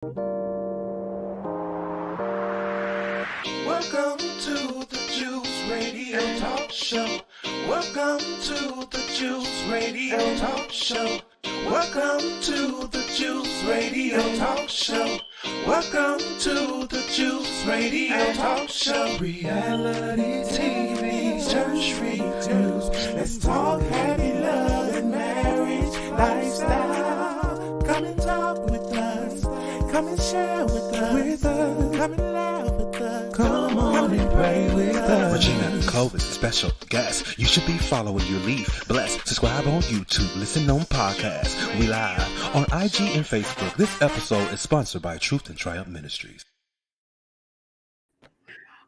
Welcome to the Juice Radio Talk Show. Welcome to the Juice Radio Talk Show. Welcome to the Juice Radio Talk Show. Welcome to the Juice Radio Talk Show. Reality TV, church reviews. Let's talk happy love and marriage lifestyle. Come and talk with us. Come and share with us. Come and laugh with us. Come on and pray with us. Regina Clovis, special guest. You should be following your lead. Bless. Subscribe on YouTube. Listen on podcasts. We live on IG and Facebook. This episode is sponsored by Truth and Triumph Ministries.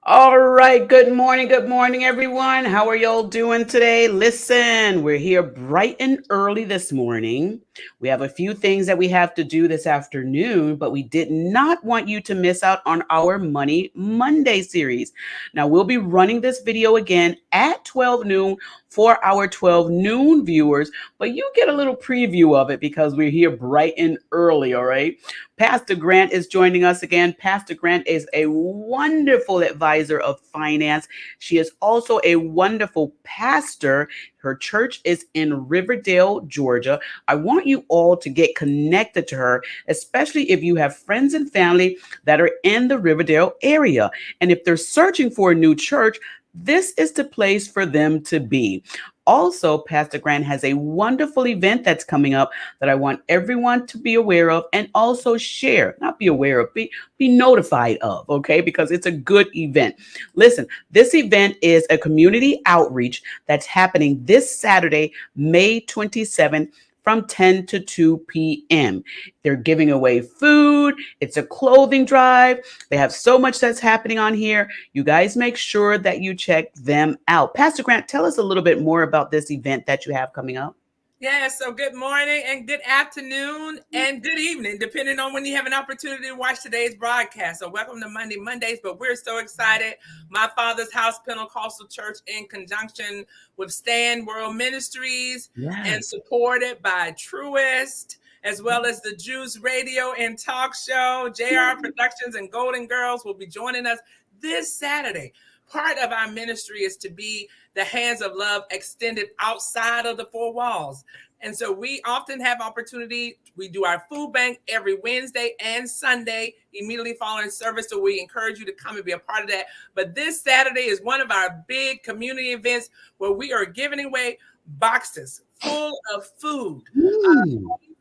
All right. Good morning, everyone. How are y'all doing today? Listen, we're here bright and early this morning. We have a few things that we have to do this afternoon, but we did not want you to miss out on our Money Monday series. Now, we'll be running this video again at 12 noon for our 12 noon viewers, but you get a little preview of it because we're here bright and early, all right? Pastor Grant is joining us again. Pastor Grant is a wonderful advisor of finance. She is also a wonderful pastor. Her church is in Riverdale, Georgia. I want you all to get connected to her, especially if you have friends and family that are in the Riverdale area. And if they're searching for a new church, this is the place for them to be. Also, Pastor Grant has a wonderful event that's coming up that I want everyone to be aware of and also share, not be aware of, be notified of, okay? Because it's a good event. Listen, this event is a community outreach that's happening this Saturday, May 27th, from 10 to 2 p.m. They're giving away food. It's a clothing drive. They have so much that's happening on here. You guys make sure that you check them out. Pastor Grant, tell us a little bit more about this event that you have coming up. Yeah, so good morning and good afternoon and good evening, depending on when you have an opportunity to watch today's broadcast. So welcome to Monday Mondays, but we're so excited. My Father's House Pentecostal Church, in conjunction with Stand World Ministries, and supported by Truist, as well as the Juice Radio and Talk Show, JR Productions and Golden Girls will be joining us this Saturday. Part of our ministry is to be the hands of love extended outside of the four walls. And so we often have opportunity. We do our food bank every Wednesday and Sunday, immediately following service. So we encourage you to come and be a part of that. But this Saturday is one of our big community events where we are giving away boxes full of food.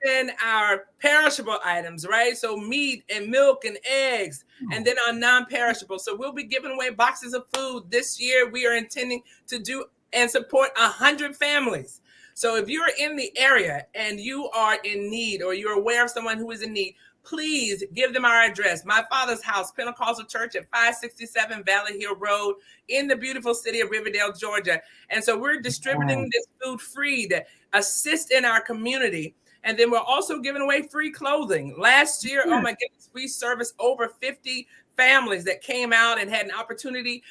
And our perishable items, right? So meat and milk and eggs, and then our non-perishable. So we'll be giving away boxes of food this year. We are intending to do and support 100 families. So if you're in the area and you are in need, or you're aware of someone who is in need, please give them our address. My Father's House Pentecostal Church at 567 Valley Hill Road in the beautiful city of Riverdale, Georgia. And so we're distributing this food free to assist in our community. And then we're also giving away free clothing. Last year, oh my goodness, we serviced over 50 families that came out and had an opportunity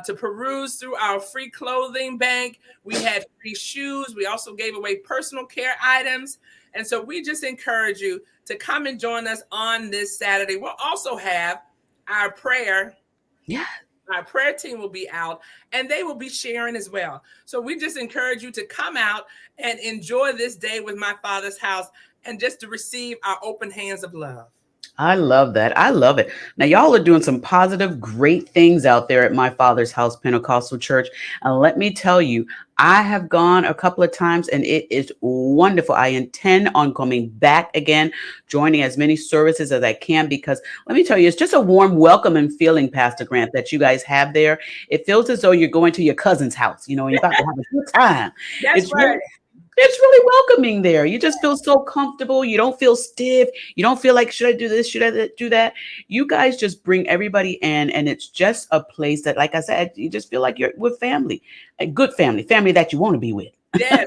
to peruse through our free clothing bank. We had free shoes. We also gave away personal care items. And so we just encourage you to come and join us on this Saturday. We'll also have our prayer. Yeah. Our prayer team will be out and they will be sharing as well. So we just encourage you to come out and enjoy this day with My Father's House and just to receive our open hands of love. I love that. I love it. Now, y'all are doing some positive, great things out there at My Father's House Pentecostal Church. And let me tell you, I have gone a couple of times and it is wonderful. I intend on coming back again, joining as many services as I can, because let me tell you, it's just a warm welcome and feeling, Pastor Grant, that you guys have there. It feels as though you're going to your cousin's house, and you're about to have a good time. That's right. It's really welcoming there. You just feel so comfortable. You don't feel stiff. You don't feel like, should I do this? Should I do that? You guys just bring everybody in, and it's just a place that, like I said, you just feel like you're with family, a good family that you want to be with. Yes.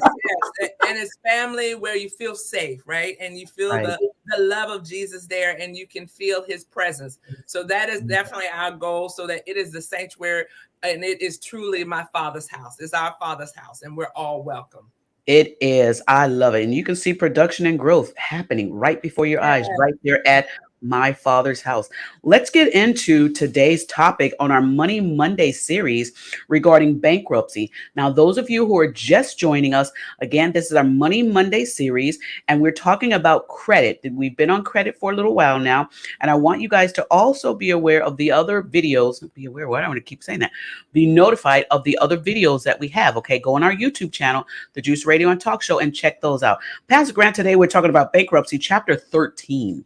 And it's family where you feel safe, right? And you feel the love of Jesus there, and you can feel his presence. So that is definitely our goal, so that it is the sanctuary, and it is truly My Father's house. It's our Father's house, and we're all welcome. It is. I love it. And you can see production and growth happening right before your eyes, right there at My Father's house. Let's get into today's topic on our Money Monday series regarding bankruptcy. Now, those of you who are just joining us, again, this is our Money Monday series, and we're talking about credit. We've been on credit for a little while now, and I want you guys to also be aware of the other videos. Be aware, what I want to keep saying that. Be notified of the other videos that we have. Okay, go on our YouTube channel, The Juice Radio and Talk Show, and check those out. Pastor Grant, today we're talking about bankruptcy, chapter 13.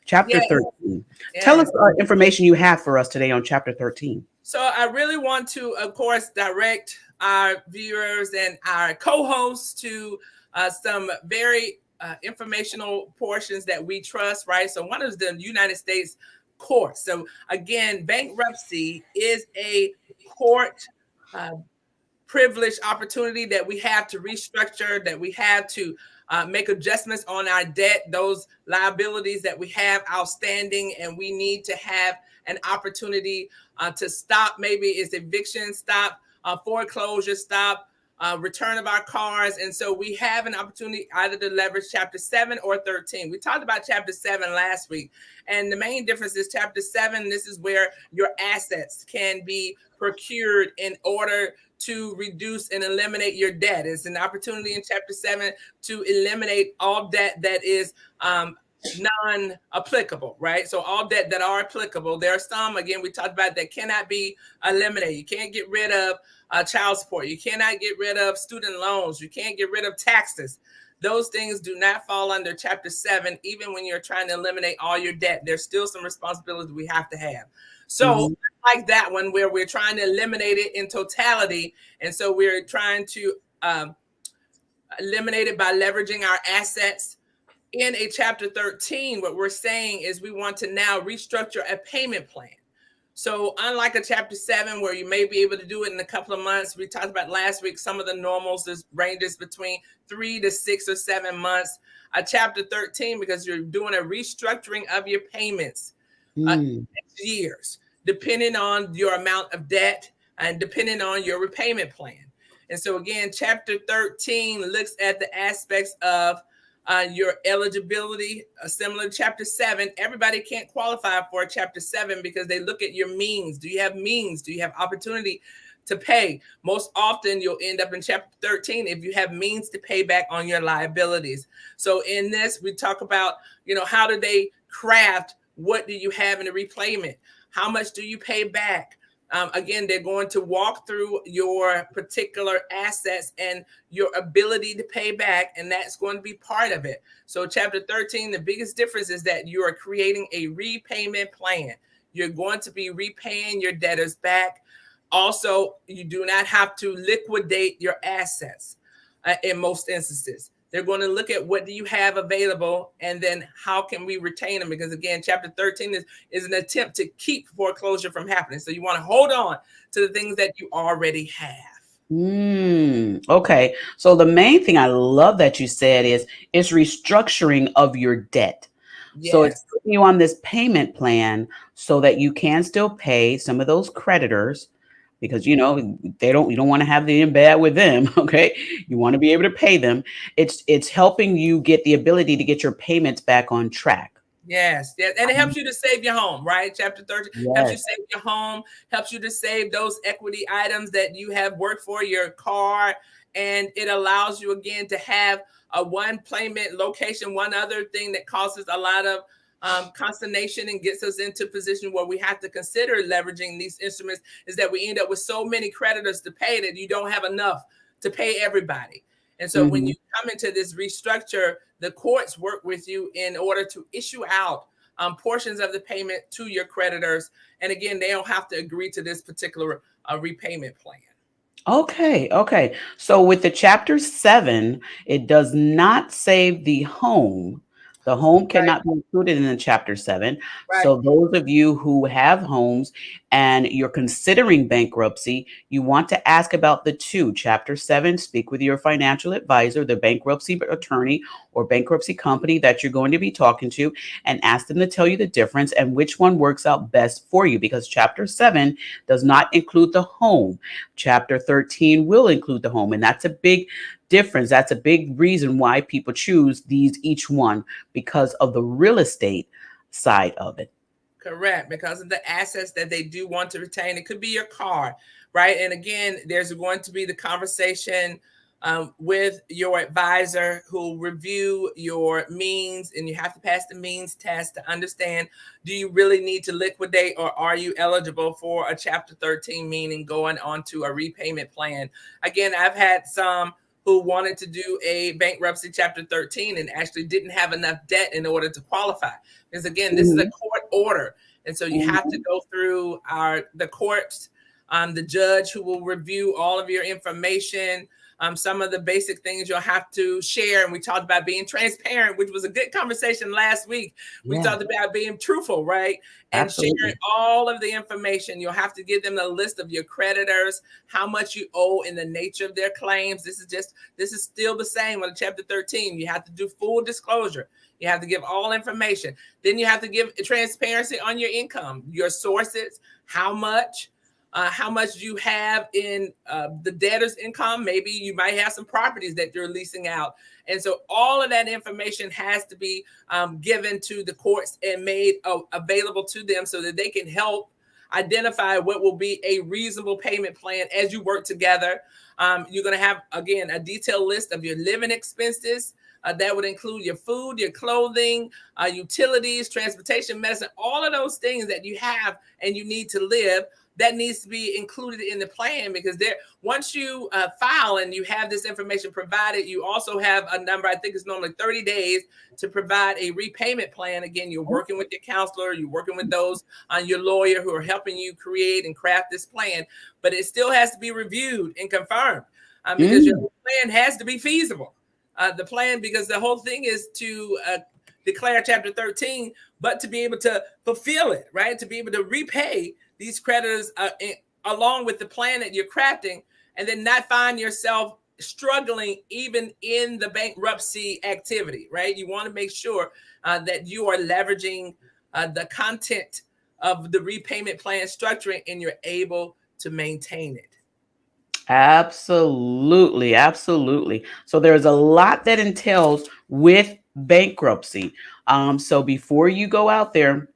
Chapter Yes, 13. Tell yes. us information you have for us today on chapter 13. So I really want to, of course, direct our viewers and our co-hosts to some very informational portions that we trust, right? So one is the United States court. So again, bankruptcy is a court privileged opportunity that we have to restructure, that we have to make adjustments on our debt, those liabilities that we have outstanding, and we need to have an opportunity to stop, maybe it's eviction, stop foreclosure, stop return of our cars. And so we have an opportunity either to leverage chapter 7 or 13. We talked about chapter 7 last week, and the main difference is chapter 7, this is where your assets can be procured in order to reduce and eliminate your debt. It's an opportunity in chapter 7 to eliminate all debt that is non-applicable, right? So all debt that are applicable, there are some, again, we talked about that cannot be eliminated. You can't get rid of child support. You cannot get rid of student loans. You can't get rid of taxes. Those things do not fall under chapter 7, even when you're trying to eliminate all your debt. There's still some responsibility we have to have. So like that one where we're trying to eliminate it in totality. And so we're trying to eliminate it by leveraging our assets. In a chapter 13, what we're saying is we want to now restructure a payment plan. So unlike a chapter 7, where you may be able to do it in a couple of months, we talked about last week, some of the normals ranges between 3 to 6 or 7 months. A chapter 13, because you're doing a restructuring of your payments years, depending on your amount of debt and depending on your repayment plan. And so again, chapter 13 looks at the aspects of your eligibility, similar to chapter 7. Everybody can't qualify for chapter 7 because they look at your means. Do you have means? Do you have opportunity to pay? Most often you'll end up in chapter 13 if you have means to pay back on your liabilities. So in this, we talk about, how do they craft, what do you have in the repayment? How much do you pay back? Again, they're going to walk through your particular assets and your ability to pay back, and that's going to be part of it. So chapter 13, the biggest difference is that you are creating a repayment plan. You're going to be repaying your debtors back. Also, you do not have to liquidate your assets in most instances. They're going to look at what do you have available, and then how can we retain them? Because again, chapter 13 is an attempt to keep foreclosure from happening. So you want to hold on to the things that you already have. Okay. So the main thing I love that you said is it's restructuring of your debt. Yes. So it's putting you on this payment plan so that you can still pay some of those creditors, because you don't want to have the in bad with them. Okay, you want to be able to pay them. It's helping you get the ability to get your payments back on track. Yes, and it helps you to save your home, right? Chapter 13 helps you save your home, helps you to save those equity items that you have worked for, your car, and it allows you again to have a one payment location. One other thing that causes a lot of consternation and gets us into a position where we have to consider leveraging these instruments is that we end up with so many creditors to pay that you don't have enough to pay everybody. And so when you come into this restructure, the courts work with you in order to issue out portions of the payment to your creditors. And again, they don't have to agree to this particular repayment plan. Okay. So with the chapter 7, it does not save the home. The home cannot be included in the chapter 7. Right. So those of you who have homes and you're considering bankruptcy, you want to ask about the 2. Chapter 7, speak with your financial advisor, the bankruptcy attorney or bankruptcy company that you're going to be talking to, and ask them to tell you the difference and which one works out best for you, because chapter 7 does not include the home. Chapter 13 will include the home, and that's a big difference. That's a big reason why people choose each one, because of the real estate side of it. Correct, because of the assets that they do want to retain. It could be your car, right? And again, there's going to be the conversation with your advisor who will review your means, and you have to pass the means test to understand, do you really need to liquidate, or are you eligible for a Chapter 13, meaning going on to a repayment plan? Again, I've had some who wanted to do a bankruptcy Chapter 13 and actually didn't have enough debt in order to qualify. Because again, this is a court order. And so you have to go through the courts, the judge who will review all of your information, some of the basic things you'll have to share. And we talked about being transparent, which was a good conversation last week. We talked about being truthful, right? And sharing all of the information. You'll have to give them the list of your creditors, how much you owe, and the nature of their claims. This is still the same with Chapter 13. You have to do full disclosure. You have to give all information. Then you have to give transparency on your income, your sources, how much you have in the debtor's income. Maybe you might have some properties that you're leasing out. And so all of that information has to be given to the courts and made available to them so that they can help identify what will be a reasonable payment plan as you work together. You're going to have, again, a detailed list of your living expenses. That would include your food, your clothing, utilities, transportation, medicine, all of those things that you have and you need to live. That needs to be included in the plan, because once you file and you have this information provided, you also have a number, I think it's normally 30 days, to provide a repayment plan. Again, you're working with your counselor, you're working with those on your lawyer who are helping you create and craft this plan, but it still has to be reviewed and confirmed because your plan has to be feasible. The plan, because the whole thing is to declare Chapter 13, but to be able to fulfill it, right? To be able to repay these creditors along with the plan that you're crafting, and then not find yourself struggling even in the bankruptcy activity, right? You want to make sure that you are leveraging the content of the repayment plan structuring, and you're able to maintain it. Absolutely. Absolutely. So there's a lot that entails with bankruptcy. So before you go out there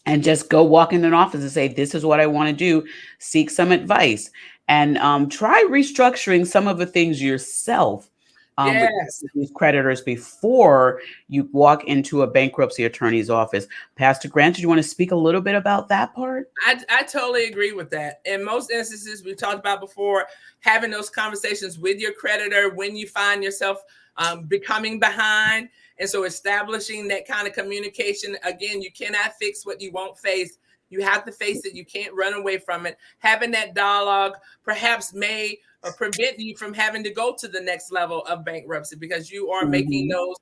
and just go walk in an office and say, this is what I want to do, seek some advice, and try restructuring some of the things yourself with these creditors before you walk into a bankruptcy attorney's office. Pastor Grant, do you want to speak a little bit about that part? I totally agree with that. In most instances, we talked about before, having those conversations with your creditor when you find yourself becoming behind. And so establishing that kind of communication. Again, you cannot fix what you won't face. You have to face it. You can't run away from it. Having that dialogue perhaps may prevent you from having to go to the next level of bankruptcy, because you are making those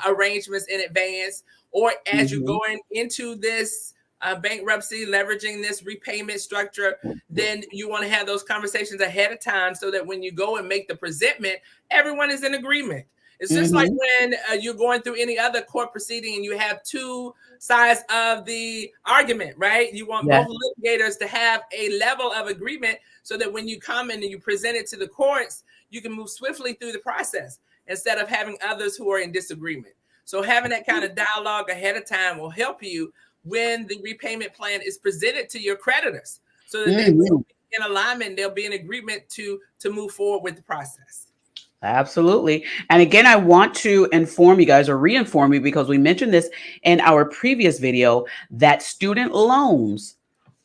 arrangements in advance, or as you're going into this bankruptcy, leveraging this repayment structure, then you want to have those conversations ahead of time so that when you go and make the presentment, everyone is in agreement. It's just like when you're going through any other court proceeding and you have two sides of the argument, right? You want both litigators to have a level of agreement so that when you come in and you present it to the courts, you can move swiftly through the process instead of having others who are in disagreement. So having that kind of dialogue ahead of time will help you when the repayment plan is presented to your creditors, so that they will be in alignment, they'll be in agreement to move forward with the process. Absolutely. And again, I want to inform you guys, or re-inform you, because we mentioned this in our previous video, that student loans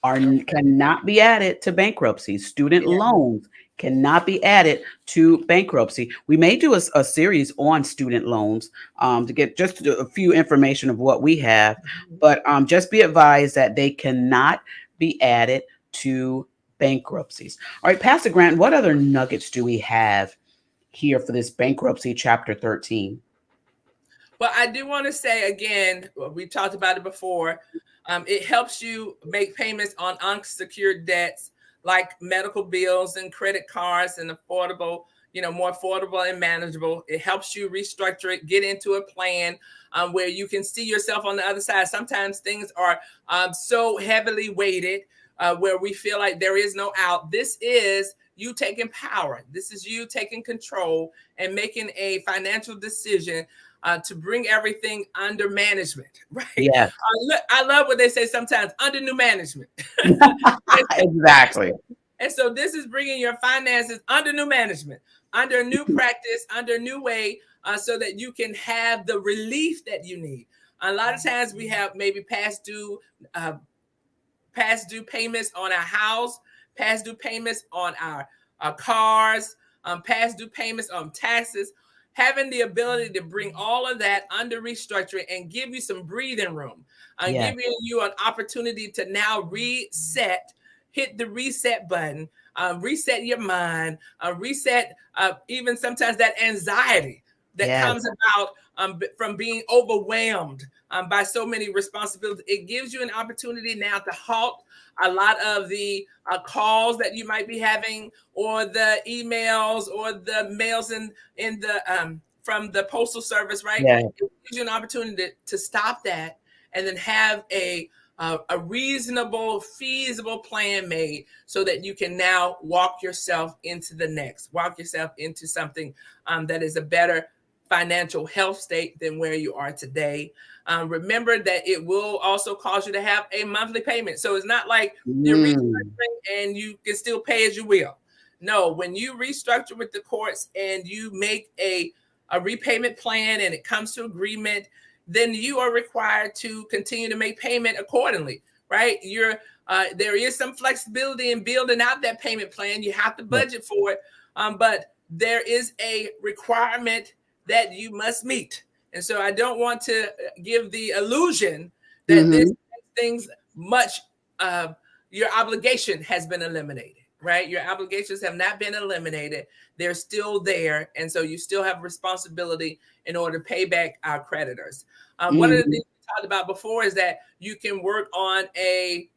cannot be added to bankruptcy. Student loans cannot be added to bankruptcy. We may do a series on student loans to get just a few information of what we have, but just be advised that they cannot be added to bankruptcies. All right, Pastor Grant, what other nuggets do we have here for this bankruptcy Chapter 13? Well, I do want to say again, we talked about it before. It helps you make payments on unsecured debts like medical bills and credit cards, and affordable, more affordable and manageable. It helps you restructure it, get into a plan where you can see yourself on the other side. Sometimes things are so heavily weighted where we feel like there is no out. This is you taking power. This is you taking control and making a financial decision to bring everything under management, right? Yes. I love what they say sometimes, under new management. Exactly. And so this is bringing your finances under new management, under a new practice, under a new way, so that you can have the relief that you need. A lot of times we have maybe past due payments on our house, past due payments on our cars, past due payments on taxes. Having the ability to bring all of that under restructuring and give you some breathing room, Yes. giving you an opportunity to now reset, hit the reset button, reset your mind, reset even sometimes that anxiety that Yes. comes about from being overwhelmed by so many responsibilities. It gives you an opportunity now to halt a lot of the calls that you might be having, or the emails, or the mails in the from the postal service, right? Yeah. It gives you an opportunity to stop that and then have a reasonable, feasible plan made so that you can now walk yourself into the next, walk yourself into something that is a better financial health state than where you are today. Remember that it will also cause you to have a monthly payment. So it's not like you're restructuring and you can still pay as you will. No, when you restructure with the courts and you make a repayment plan and it comes to agreement, then you are required to continue to make payment accordingly, right? There is some flexibility in building out that payment plan. You have to budget for it, but there is a requirement that you must meet. And so I don't want to give the illusion that this makes things much, your obligation has been eliminated, right? Your obligations have not been eliminated. They're still there. And so you still have responsibility in order to pay back our creditors. One of the things we talked about before is that you can work on a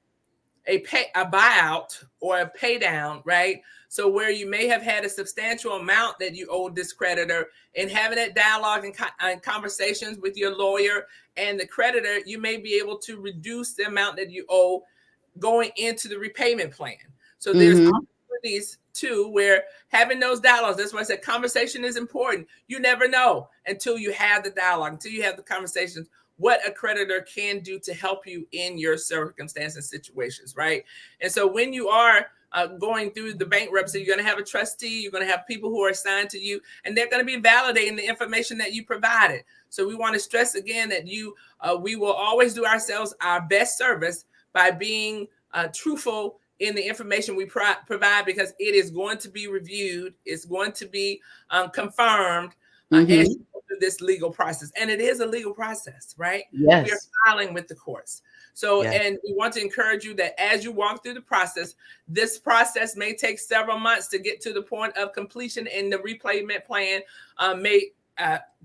buyout or a pay down, right? So where you may have had a substantial amount that you owed this creditor, and having that dialogue and conversations with your lawyer and the creditor, you may be able to reduce the amount that you owe going into the repayment plan. So there's opportunities too where having those dialogues, that's why I said conversation is important. You never know until you have the dialogue, until you have the conversations, what a creditor can do to help you in your circumstances and situations, right? And so when you are going through the bankruptcy, you're going to have a trustee, you're going to have people who are assigned to you, and they're going to be validating the information that you provided. So we want to stress again that we will always do ourselves our best service by being truthful in the information we provide, because it is going to be reviewed, it's going to be confirmed as you go through this legal process. And it is a legal process, right? Yes. We are filing with the courts. So, and we want to encourage you that as you walk through the process, this process may take several months to get to the point of completion, and the repayment plan may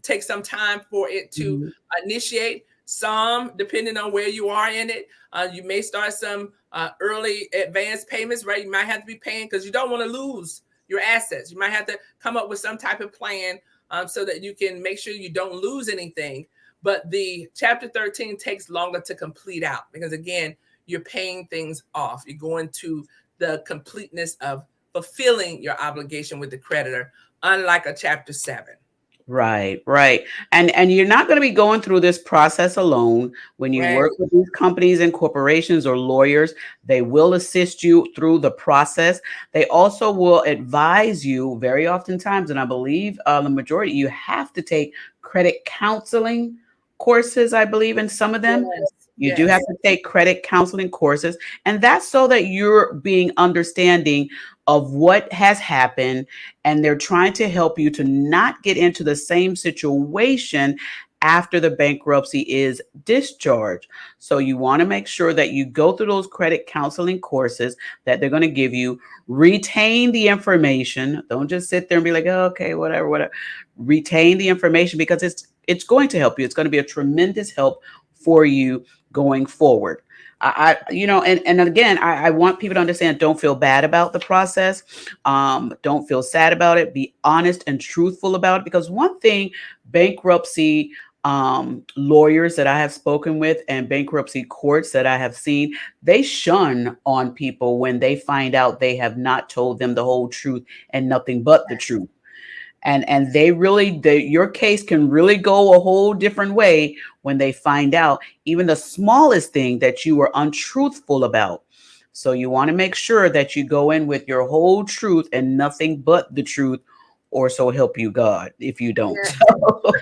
take some time for it to initiate. Some, depending on where you are in it, you may start some early advance payments, right? You might have to be paying because you don't want to lose your assets. You might have to come up with some type of plan so that you can make sure you don't lose anything. But the Chapter 13 takes longer to complete out because, again, you're paying things off. You're going to the completeness of fulfilling your obligation with the creditor, unlike a Chapter 7. Right, right. And you're not going to be going through this process alone. When you work with these companies and corporations or lawyers, they will assist you through the process. They also will advise you very oftentimes, and I believe the majority, you have to take credit counseling courses, I believe, in some of them. You do have to take credit counseling courses, and that's so that you're being understanding of what has happened, and they're trying to help you to not get into the same situation after the bankruptcy is discharged. So you want to make sure that you go through those credit counseling courses that they're going to give you. Retain the information. Don't just sit there and be like, oh, okay, whatever. Retain the information, because it's going to help you. It's going to be a tremendous help for you going forward. And again, I want people to understand, don't feel bad about the process. Don't feel sad about it. Be honest and truthful about it. Because one thing bankruptcy lawyers that I have spoken with and bankruptcy courts that I have seen, they shun on people when they find out they have not told them the whole truth and nothing but the truth. And they really, your case can really go a whole different way when they find out even the smallest thing that you were untruthful about. So you want to make sure that you go in with your whole truth and nothing but the truth, or so help you God if you don't. Yeah.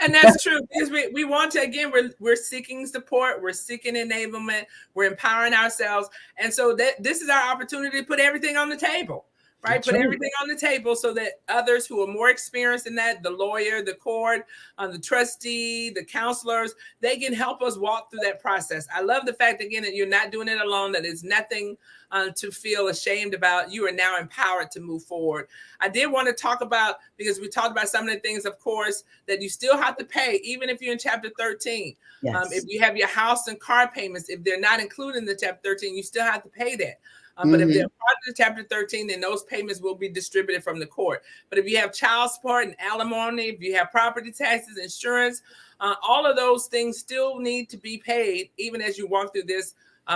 And that's true, because we want to, again, we're seeking support, we're seeking enablement, we're empowering ourselves. And so that this is our opportunity to put everything on the table, right? That's Put right. everything on the table so that others who are more experienced in that, the lawyer, the court, the trustee, the counselors, they can help us walk through that process. I love the fact, again, that you're not doing it alone, that it's nothing to feel ashamed about. You are now empowered to move forward. I did want to talk about, because we talked about some of the things, of course, that you still have to pay, even if you're in chapter 13. Yes. If you have your house and car payments, if they're not included in the chapter 13, you still have to pay that. But if they're part of the chapter 13, then those payments will be distributed from the court. But if you have child support and alimony, if you have property taxes, insurance, all of those things still need to be paid, even as you walk through this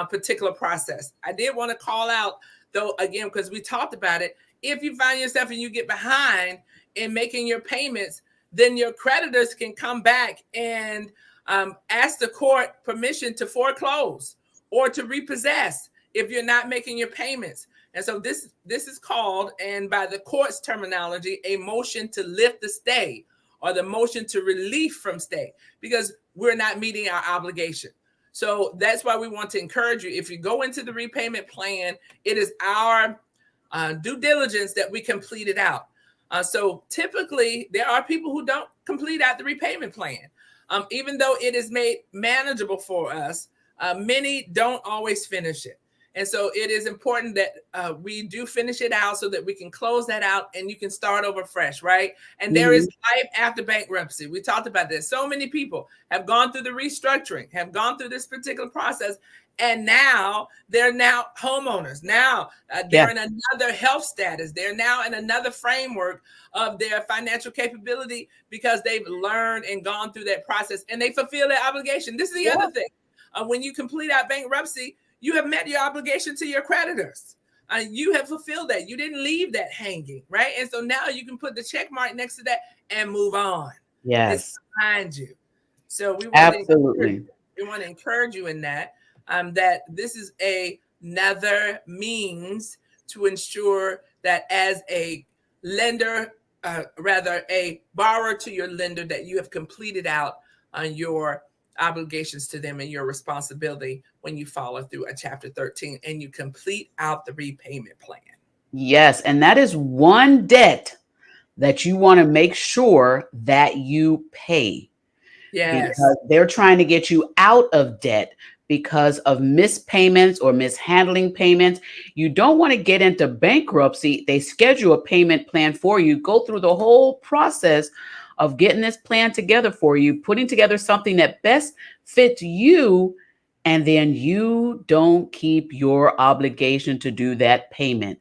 particular process. I did want to call out, though, again, because we talked about it, if you find yourself and you get behind in making your payments, then your creditors can come back and ask the court permission to foreclose or to repossess if you're not making your payments. And so this is called, and by the court's terminology, a motion to lift the stay, or the motion to relief from stay, because we're not meeting our obligation. So that's why we want to encourage you. If you go into the repayment plan, it is our due diligence that we complete it out. So typically, there are people who don't complete out the repayment plan. Even though it is made manageable for us, many don't always finish it. And so it is important that we do finish it out so that we can close that out and you can start over fresh, right? And there is life after bankruptcy. We talked about this. So many people have gone through the restructuring, have gone through this particular process, and now they're now homeowners. Now they're in another health status. They're now in another framework of their financial capability because they've learned and gone through that process and they fulfill their obligation. This is the other thing. When you complete out bankruptcy, you have met your obligation to your creditors. You have fulfilled that. You didn't leave that hanging, right? And so now you can put the check mark next to that and move on. Yes. It's behind you. So we want Absolutely. to encourage you in that, that this is another means to ensure that as a lender, rather a borrower to your lender, that you have completed out on your obligations to them and your responsibility when you follow through a chapter 13 and you complete out the repayment plan. Yes. And that is one debt that you want to make sure that you pay. Yes. Because they're trying to get you out of debt because of missed payments or mishandling payments. You don't want to get into bankruptcy. They schedule a payment plan for you, go through the whole process of getting this plan together for you, putting together something that best fits you, and then you don't keep your obligation to do that payment.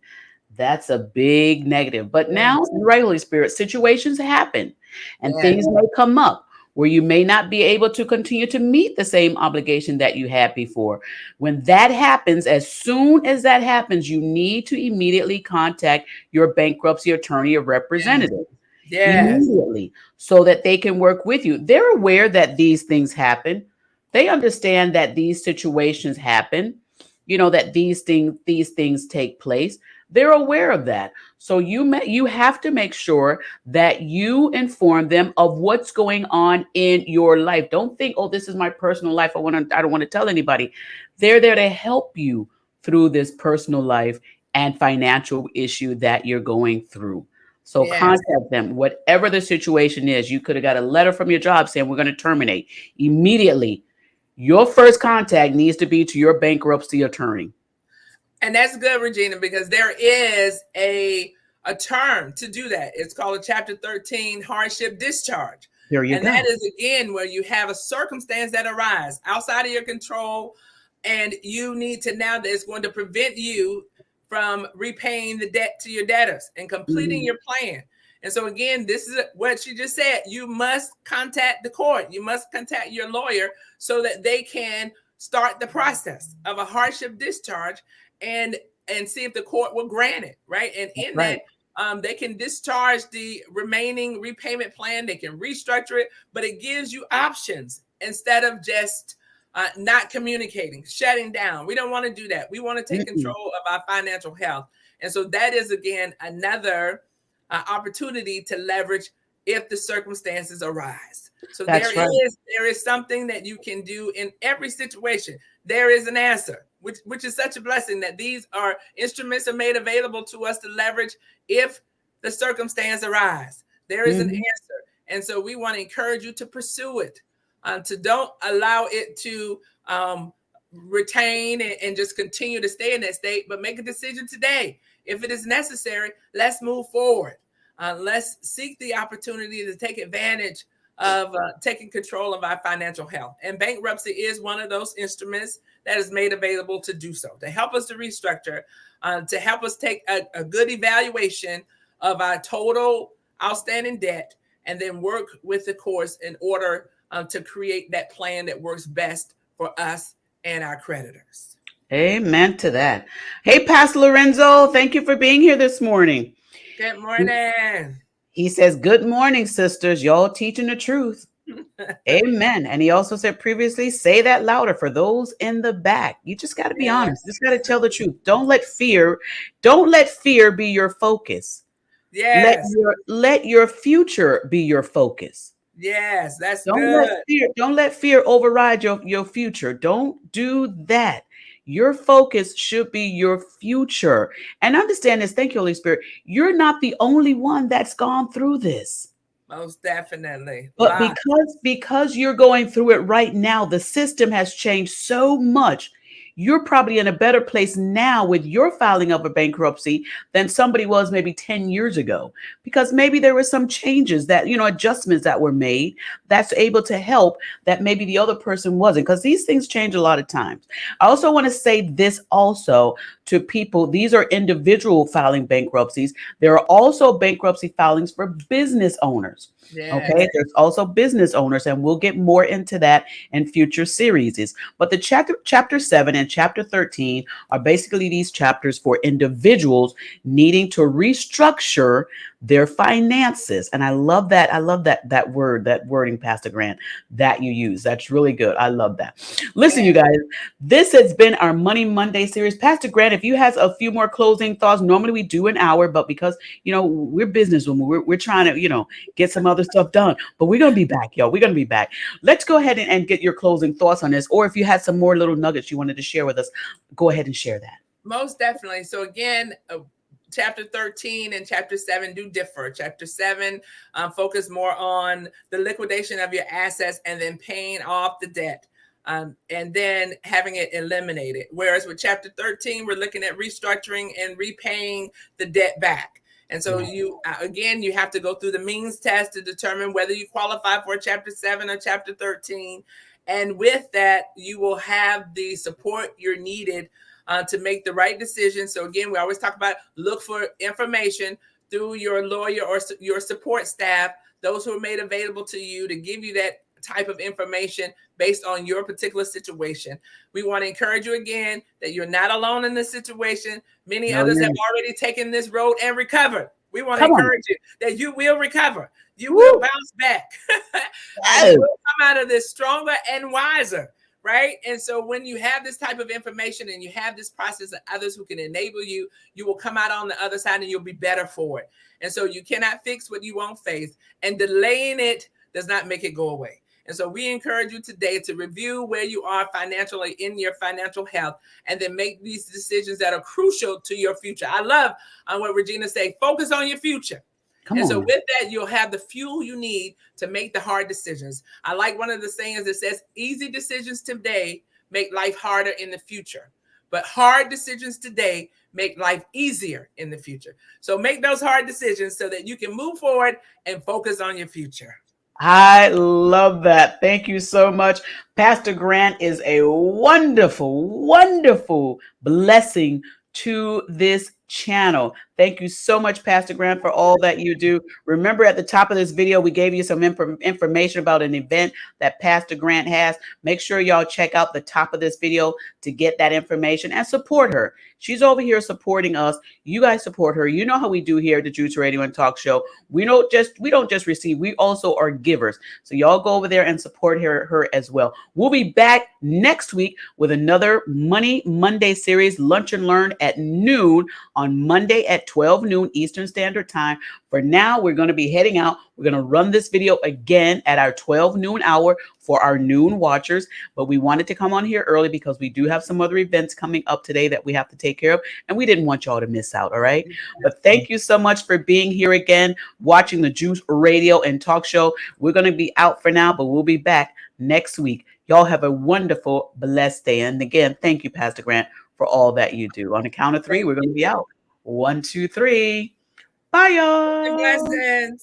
That's a big negative. But now, in the Holy Spirit, situations happen and things may come up where you may not be able to continue to meet the same obligation that you had before. When that happens, as soon as that happens, you need to immediately contact your bankruptcy attorney or representative. Immediately, so that they can work with you. They're aware that these things happen. They understand that these situations happen, that these things take place. They're aware of that. So you have to make sure that you inform them of what's going on in your life. Don't think, oh, this is my personal life. I don't want to tell anybody. They're there to help you through this personal life and financial issue that you're going through. So contact them, whatever the situation is. You could have got a letter from your job saying we're going to terminate immediately. Your first contact needs to be to your bankruptcy attorney. And that's good, Regina, because there is a term to do that. It's called a Chapter 13 hardship discharge. There you go. And that is, again, where you have a circumstance that arises outside of your control, and you need to now, that it's going to prevent you from repaying the debt to your debtors and completing your plan. And so, again, this is what she just said. You must contact the court. You must contact your lawyer so that they can start the process of a hardship discharge and see if the court will grant it, right? And in that, They can discharge the remaining repayment plan. They can restructure it, but it gives you options instead of just not communicating, shutting down. We don't want to do that. We want to take control of our financial health. And so that is, again, another opportunity to leverage if the circumstances arise. So there is something that you can do in every situation. There is an answer, which is such a blessing that these are instruments are made available to us to leverage if the circumstance arise. There is an answer. And so we want to encourage you to pursue it, to don't allow it to retain and just continue to stay in that state, but make a decision today. If it is necessary, let's move forward. Let's seek the opportunity to take advantage of taking control of our financial health. And bankruptcy is one of those instruments that is made available to do so, to help us to restructure, to help us take a good evaluation of our total outstanding debt, and then work with the courts in order to create that plan that works best for us and our creditors. Amen to that. Hey, Pastor Lorenzo, thank you for being here this morning. Good morning. He says, good morning, sisters. Y'all teaching the truth. Amen. And he also said previously, say that louder for those in the back. You just got to be honest. You just got to tell the truth. Don't let fear be your focus. Yes. Let your future be your focus. Yes, that's good. Don't let fear override your future. Don't do that. Your focus should be your future. And understand this. Thank you, Holy Spirit. You're not the only one that's gone through this. Most definitely. But because you're going through it right now, the system has changed so much. You're probably in a better place now with your filing of a bankruptcy than somebody was maybe 10 years ago, because maybe there were some changes that, adjustments that were made that's able to help that maybe the other person wasn't, because these things change a lot of times. I also want to say this also to people. These are individual filing bankruptcies. There are also bankruptcy filings for business owners. Yeah. Okay, there's also business owners, and we'll get more into that in future series. But the chapter 7 and chapter 13 are basically these chapters for individuals needing to restructure their finances. And I love that. I love that wording, Pastor Grant, that you use. That's really good. I love that. Listen, you guys, this has been our Money Monday series. Pastor Grant, if you have a few more closing thoughts, normally we do an hour, but because, we're businesswomen, we're trying to, get some other stuff done, but we're going to be back, y'all. We're going to be back. Let's go ahead and get your closing thoughts on this. Or if you had some more little nuggets you wanted to share with us, go ahead and share that. Most definitely. So again, Chapter 13 and Chapter 7 do differ. Chapter 7 focus more on the liquidation of your assets and then paying off the debt, and then having it eliminated. Whereas with Chapter 13, we're looking at restructuring and repaying the debt back. And so you have to go through the means test to determine whether you qualify for Chapter 7 or Chapter 13. And with that, you will have the support you're needed to make the right decision. So again, we always talk about look for information through your lawyer or your support staff, those who are made available to you to give you that type of information based on your particular situation. We want to encourage you again that you're not alone in this situation. Many others have already taken this road and recovered. We want to encourage you that you will recover. You will bounce back. And you will come out of this stronger and wiser. Right. And so when you have this type of information and you have this process of others who can enable you, you will come out on the other side and you'll be better for it. And so you cannot fix what you won't face, and delaying it does not make it go away. And so we encourage you today to review where you are financially in your financial health, and then make these decisions that are crucial to your future. I love what Regina said, focus on your future. So with that, you'll have the fuel you need to make the hard decisions. I like one of the sayings that says, easy decisions today make life harder in the future, but hard decisions today make life easier in the future. So make those hard decisions so that you can move forward and focus on your future. I love that. Thank you so much. Pastor Grant is a wonderful, wonderful blessing to this channel. Thank you so much, Pastor Grant, for all that you do. Remember, at the top of this video, we gave you some information about an event that Pastor Grant has. Make sure y'all check out the top of this video to get that information and support her. She's over here supporting us. You guys support her. You know how we do here at the Juice Radio and Talk Show. We don't just receive, we also are givers. So y'all go over there and support her as well. We'll be back next week with another Money Monday series, Lunch and Learn at noon on Monday at 12 noon Eastern Standard Time. For now, we're going to be heading out. We're going to run this video again at our 12 noon hour for our noon watchers, but we wanted to come on here early because we do have some other events coming up today that we have to take care of, and we didn't want y'all to miss out, all right? But thank you so much for being here again, watching the Juice Radio and Talk Show. We're going to be out for now, but we'll be back next week. Y'all have a wonderful, blessed day. And again, thank you, Pastor Grant, for all that you do. On the count of three, we're going to be out. 1, 2, 3. Bye, y'all. Blessings.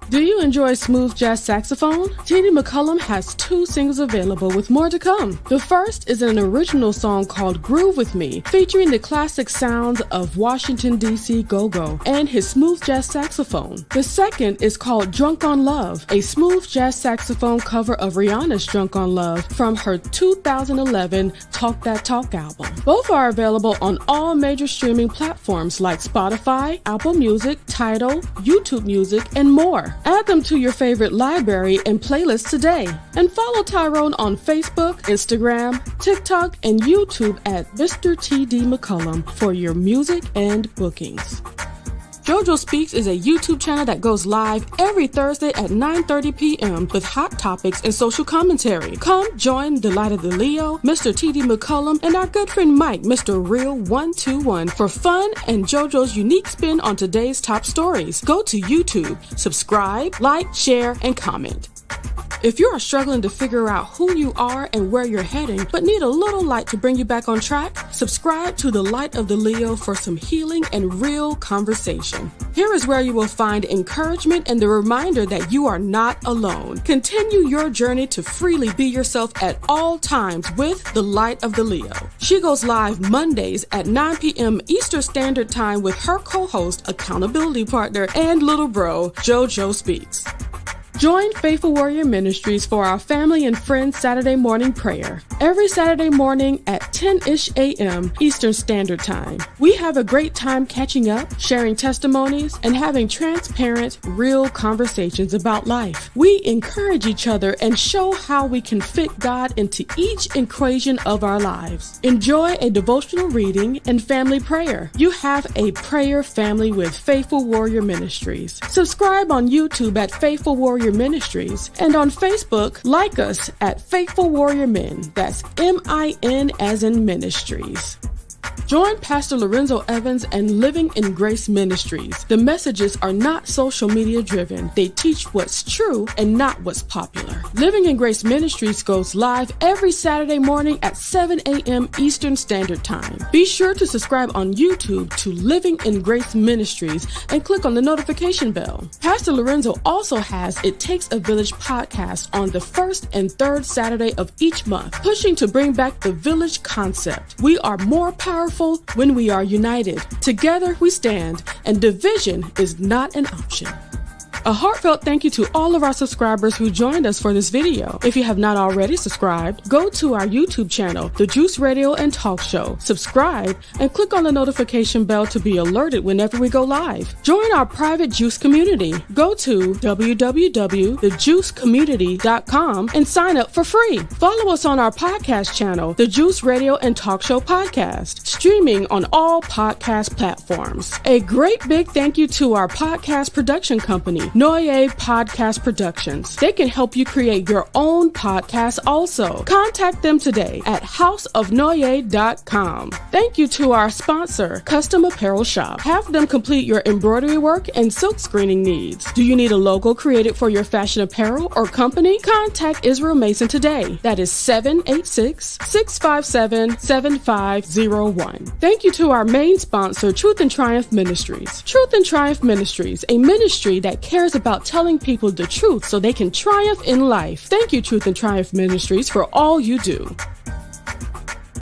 Do you enjoy smooth jazz saxophone? T.D. McCullum has 2 singles available with more to come. The first is an original song called Groove With Me, featuring the classic sounds of Washington, D.C. go-go and his smooth jazz saxophone. The second is called Drunk on Love, a smooth jazz saxophone cover of Rihanna's Drunk on Love from her 2011 Talk That Talk album. Both are available on all major streaming platforms like Spotify, Apple Music, Tidal, YouTube Music, and more. Add them to your favorite library and playlist today. And follow Tyrone on Facebook, Instagram, TikTok, and YouTube at Mr. T.D. McCullum for your music and bookings. JoJo Speaks is a YouTube channel that goes live every Thursday at 9:30 p.m. with hot topics and social commentary. Come join the Light of the Leo, Mr. T.D. McCullum, and our good friend Mike, Mr. Real 121, for fun and JoJo's unique spin on today's top stories. Go to YouTube, subscribe, like, share, and comment. If you are struggling to figure out who you are and where you're heading, but need a little light to bring you back on track, subscribe to the Light of the Leo for some healing and real conversation. Here is where you will find encouragement and the reminder that you are not alone. Continue your journey to freely be yourself at all times with the Light of the Leo. She goes live Mondays at 9 p.m. Eastern Standard Time with her co-host, accountability partner, and little bro, JoJo Speaks. Join Faithful Warrior Ministries for our family and friends Saturday morning prayer. Every Saturday morning at 10-ish a.m. Eastern Standard Time. We have a great time catching up, sharing testimonies, and having transparent, real conversations about life. We encourage each other and show how we can fit God into each equation of our lives. Enjoy a devotional reading and family prayer. You have a prayer family with Faithful Warrior Ministries. Subscribe on YouTube at Faithful Warrior Ministries, and on Facebook, like us at Faithful Warrior Men. That's M-I-N as in Ministries. Join Pastor Lorenzo Evans and Living in Grace Ministries. The messages are not social media driven. They teach what's true and not what's popular. Living in Grace Ministries goes live every Saturday morning at 7 a.m. Eastern Standard Time. Be sure to subscribe on YouTube to Living in Grace Ministries and click on the notification bell. Pastor Lorenzo also has It Takes a Village podcast on the first and third Saturday of each month, pushing to bring back the village concept. We are more powerful when we are united. Together we stand, and division is not an option. A heartfelt thank you to all of our subscribers who joined us for this video. If you have not already subscribed, go to our YouTube channel, The Juice Radio and Talk Show. Subscribe and click on the notification bell to be alerted whenever we go live. Join our private Juice community. Go to www.thejuicecommunity.com and sign up for free. Follow us on our podcast channel, The Juice Radio and Talk Show Podcast, streaming on all podcast platforms. A great big thank you to our podcast production company, Noye Podcast Productions. They can help you create your own podcast also. Contact them today at houseofnoye.com. Thank you to our sponsor, Custom Apparel Shop. Have them complete your embroidery work and silk screening needs. Do you need a logo created for your fashion apparel or company? Contact Israel Mason today. That is 786-657-7501. Thank you to our main sponsor, Truth and Triumph Ministries. Truth and Triumph Ministries, a ministry that cares about telling people the truth so they can triumph in life. Thank you, Truth and Triumph Ministries, for all you do.